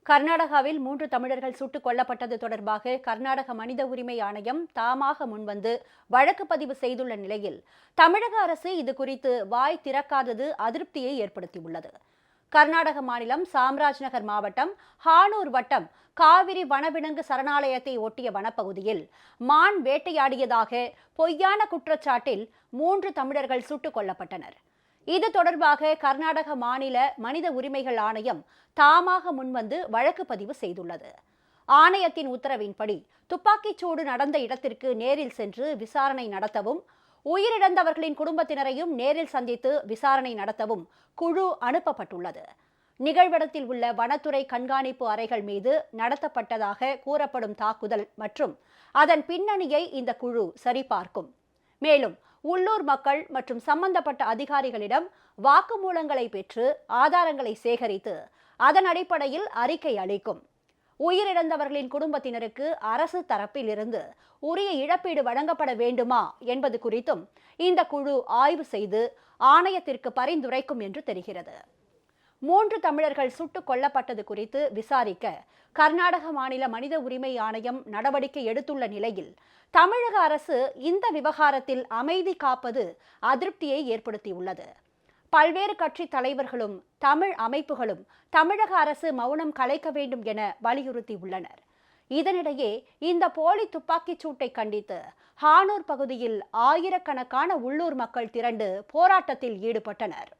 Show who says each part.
Speaker 1: கர்நாடகாவில் 3 தமிழர்கள் சுட்டுக் கொல்லப்பட்டது தொடர்பாக கர்நாடக மனித உரிமை ஆணையம் தாமாக முன்வந்து வழக்கு பதிவு செய்துள்ள நிலையில் தமிழக அரசு இது குறித்து வாய் திறக்காதது அதிருப்தியை ஏற்படுத்தியுள்ளது. கர்நாடக மாநிலம் சாம்ராஜ்நகர் மாவட்டம் ஹானூர் வட்டம் காவிரி வனவிலங்கு சரணாலயத்தை ஒட்டிய வனப்பகுதியில் மான் வேட்டையாடியதாக பொய்யான குற்றச்சாட்டில் 3 தமிழர்கள் சுட்டுக் கொல்லப்பட்டனர். இது தொடர்பாக கர்நாடக மாநில மனித உரிமைகள் ஆணையம் தாமாக முன்வந்து வழக்கு பதிவு செய்துள்ளது. ஆணையத்தின் உத்தரவின்படி துப்பாக்கிச்சூடு நடந்த இடத்திற்கு நேரில் சென்று விசாரணை நடத்தவும், உயிரிழந்தவர்களின் குடும்பத்தினரையும் நேரில் சந்தித்து விசாரணை நடத்தவும் குழு அனுப்பப்பட்டுள்ளது. நிகழ்விடத்தில் உள்ள வனத்துறை கண்காணிப்பு அறைகள் மீது நடத்தப்பட்டதாக கூறப்படும் தாக்குதல் மற்றும் அதன் பின்னணியை இந்த குழு சரிபார்க்கும். மேலும் உள்ளூர் மக்கள் மற்றும் சம்பந்தப்பட்ட அதிகாரிகளிடம் வாக்குமூலங்களை பெற்று ஆதாரங்களை சேகரித்து அதன் அடிப்படையில் அறிக்கை அளிக்கும். உயிரிழந்தவர்களின் குடும்பத்தினருக்கு அரசு தரப்பில் இருந்து உரிய இழப்பீடு வழங்கப்பட வேண்டுமா என்பது குறித்தும் இந்த குழு ஆய்வு செய்து ஆணையத்திற்கு பரிந்துரைக்கும் என்று தெரிகிறது. 3 தமிழர்கள் சுட்டுக் கொல்லப்பட்டது குறித்து விசாரிக்க கர்நாடக மாநில மனித உரிமை ஆணையம் நடவடிக்கை எடுத்துள்ள நிலையில் தமிழக அரசு இந்த விவகாரத்தில் அமைதி காப்பது அதிருப்தியை ஏற்படுத்தியுள்ளது. பல்வேறு கட்சி தலைவர்களும் தமிழ் அமைப்புகளும் தமிழக அரசு மௌனம் கலைக்க வேண்டும் என வலியுறுத்தியுள்ளனர். இதனிடையே இந்த போலி துப்பாக்கிச் சூட்டை கண்டித்து ஹானூர் பகுதியில் ஆயிரக்கணக்கான உள்ளூர் மக்கள் திரண்டு போராட்டத்தில் ஈடுபட்டனர்.